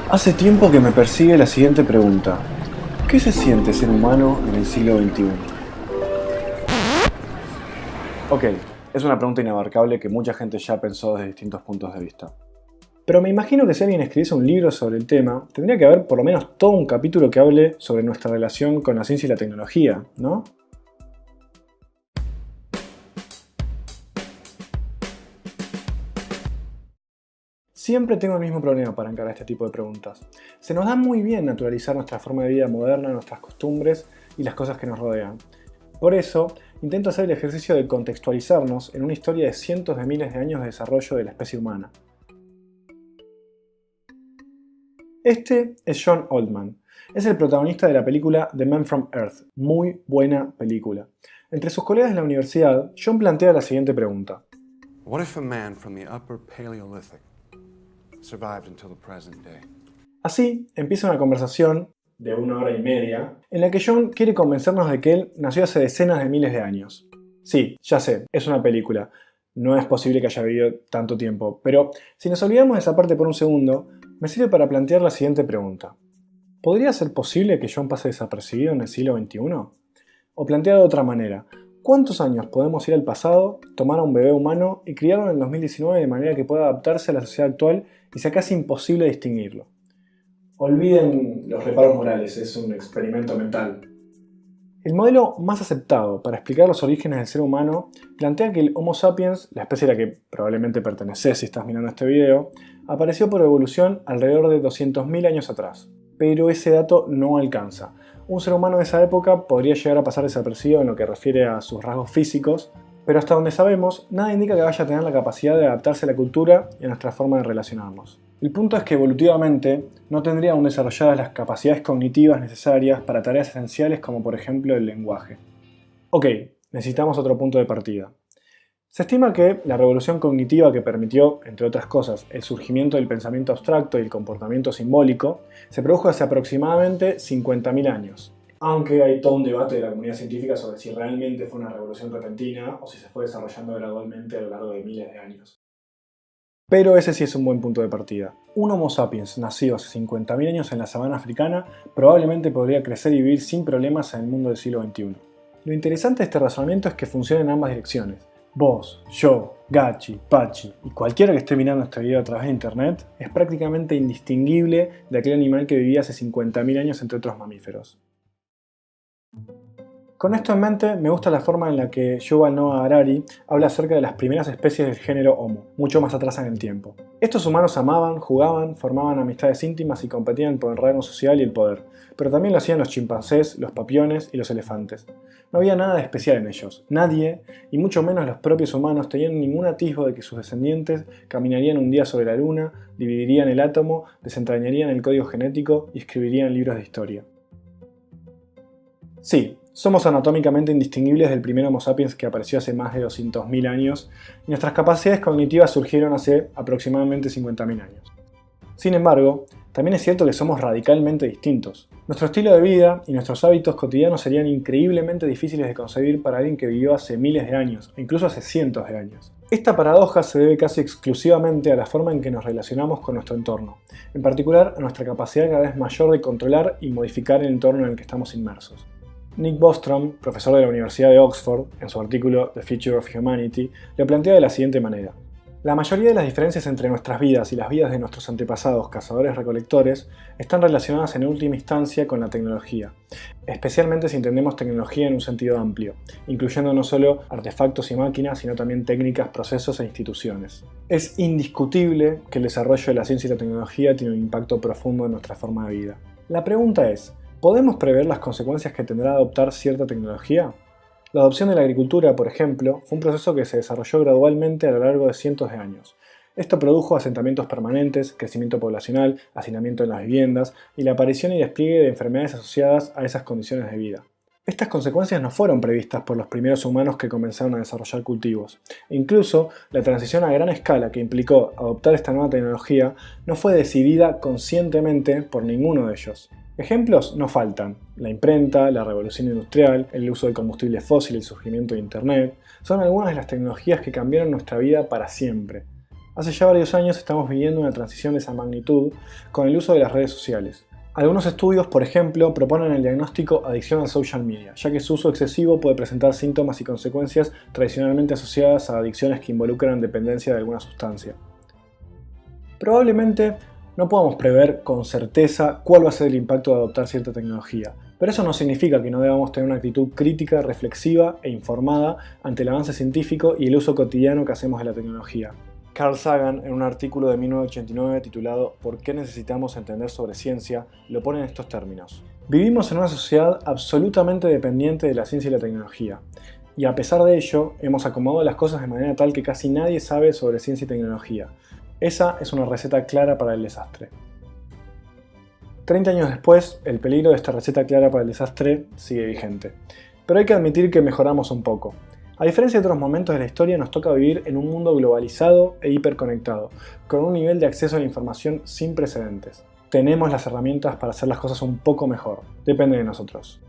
Hace tiempo que me persigue la siguiente pregunta. ¿Qué se siente ser humano en el siglo XXI? Ok, es una pregunta inabarcable que mucha gente ya pensó desde distintos puntos de vista. Pero me imagino que si alguien escribiese un libro sobre el tema, tendría que haber por lo menos todo un capítulo que hable sobre nuestra relación con la ciencia y la tecnología, ¿no? Siempre tengo el mismo problema para encarar este tipo de preguntas. Se nos da muy bien naturalizar nuestra forma de vida moderna, nuestras costumbres y las cosas que nos rodean. Por eso, intento hacer el ejercicio de contextualizarnos en una historia de cientos de miles de años de desarrollo de la especie humana. Este es John Oldman. Es el protagonista de la película The Man from Earth. Muy buena película. Entre sus colegas de la universidad, John plantea la siguiente pregunta. What if a man from the Upper Paleolithic survived until the present day? Así empieza una conversación de 1 hora y media en la que John quiere convencernos de que él nació hace decenas de miles de años. Sí, ya sé, es una película. No es posible que haya vivido tanto tiempo, pero si nos olvidamos de esa parte por un segundo, me sirve para plantear la siguiente pregunta. ¿Podría ser posible que John pase desapercibido en el siglo XXI? O planteado de otra manera, ¿cuántos años podemos ir al pasado, tomar a un bebé humano y criarlo en el 2019 de manera que pueda adaptarse a la sociedad actual y sea casi imposible distinguirlo? Olviden los reparos morales, es un experimento mental. El modelo más aceptado para explicar los orígenes del ser humano plantea que el Homo sapiens, la especie a la que probablemente perteneces si estás mirando este video, apareció por evolución alrededor de 200.000 años atrás. Pero ese dato no alcanza. Un ser humano de esa época podría llegar a pasar desapercibido en lo que refiere a sus rasgos físicos, pero hasta donde sabemos, nada indica que vaya a tener la capacidad de adaptarse a la cultura y a nuestra forma de relacionarnos. El punto es que evolutivamente no tendría aún desarrolladas las capacidades cognitivas necesarias para tareas esenciales como por ejemplo el lenguaje. Ok, necesitamos otro punto de partida. Se estima que la revolución cognitiva que permitió, entre otras cosas, el surgimiento del pensamiento abstracto y el comportamiento simbólico, se produjo hace aproximadamente 50.000 años. Aunque hay todo un debate de la comunidad científica sobre si realmente fue una revolución repentina o si se fue desarrollando gradualmente a lo largo de miles de años. Pero ese sí es un buen punto de partida. Un Homo sapiens nacido hace 50.000 años en la sabana africana probablemente podría crecer y vivir sin problemas en el mundo del siglo XXI. Lo interesante de este razonamiento es que funciona en ambas direcciones. Vos, yo, Gachi, Pachi y cualquiera que esté mirando este video a través de internet es prácticamente indistinguible de aquel animal que vivía hace 50.000 años entre otros mamíferos. Con esto en mente, me gusta la forma en la que Yuval Noah Harari habla acerca de las primeras especies del género Homo, mucho más atrás en el tiempo. Estos humanos amaban, jugaban, formaban amistades íntimas y competían por el rango social y el poder, pero también lo hacían los chimpancés, los papiones y los elefantes. No había nada de especial en ellos. Nadie, y mucho menos los propios humanos, tenían ningún atisbo de que sus descendientes caminarían un día sobre la luna, dividirían el átomo, desentrañarían el código genético y escribirían libros de historia. Sí, somos anatómicamente indistinguibles del primer Homo sapiens que apareció hace más de 200.000 años y nuestras capacidades cognitivas surgieron hace aproximadamente 50.000 años. Sin embargo, también es cierto que somos radicalmente distintos. Nuestro estilo de vida y nuestros hábitos cotidianos serían increíblemente difíciles de concebir para alguien que vivió hace miles de años, o incluso hace cientos de años. Esta paradoja se debe casi exclusivamente a la forma en que nos relacionamos con nuestro entorno, en particular a nuestra capacidad cada vez mayor de controlar y modificar el entorno en el que estamos inmersos. Nick Bostrom, profesor de la Universidad de Oxford, en su artículo The Future of Humanity, lo plantea de la siguiente manera. La mayoría de las diferencias entre nuestras vidas y las vidas de nuestros antepasados cazadores-recolectores están relacionadas en última instancia con la tecnología, especialmente si entendemos tecnología en un sentido amplio, incluyendo no solo artefactos y máquinas, sino también técnicas, procesos e instituciones. Es indiscutible que el desarrollo de la ciencia y la tecnología tiene un impacto profundo en nuestra forma de vida. La pregunta es, ¿podemos prever las consecuencias que tendrá adoptar cierta tecnología? La adopción de la agricultura, por ejemplo, fue un proceso que se desarrolló gradualmente a lo largo de cientos de años. Esto produjo asentamientos permanentes, crecimiento poblacional, hacinamiento en las viviendas y la aparición y despliegue de enfermedades asociadas a esas condiciones de vida. Estas consecuencias no fueron previstas por los primeros humanos que comenzaron a desarrollar cultivos. E incluso, la transición a gran escala que implicó adoptar esta nueva tecnología no fue decidida conscientemente por ninguno de ellos. Ejemplos no faltan. La imprenta, la revolución industrial, el uso de combustibles fósiles, el surgimiento de Internet, son algunas de las tecnologías que cambiaron nuestra vida para siempre. Hace ya varios años estamos viviendo una transición de esa magnitud con el uso de las redes sociales. Algunos estudios, por ejemplo, proponen el diagnóstico adicción al social media, ya que su uso excesivo puede presentar síntomas y consecuencias tradicionalmente asociadas a adicciones que involucran dependencia de alguna sustancia. Probablemente no podamos prever con certeza cuál va a ser el impacto de adoptar cierta tecnología, pero eso no significa que no debamos tener una actitud crítica, reflexiva e informada ante el avance científico y el uso cotidiano que hacemos de la tecnología. Carl Sagan, en un artículo de 1989 titulado ¿Por qué necesitamos entender sobre ciencia?, lo pone en estos términos. Vivimos en una sociedad absolutamente dependiente de la ciencia y la tecnología, y a pesar de ello, hemos acomodado las cosas de manera tal que casi nadie sabe sobre ciencia y tecnología. Esa es una receta clara para el desastre. 30 años después, el peligro de esta receta clara para el desastre sigue vigente. Pero hay que admitir que mejoramos un poco. A diferencia de otros momentos de la historia, nos toca vivir en un mundo globalizado e hiperconectado, con un nivel de acceso a la información sin precedentes. Tenemos las herramientas para hacer las cosas un poco mejor. Depende de nosotros.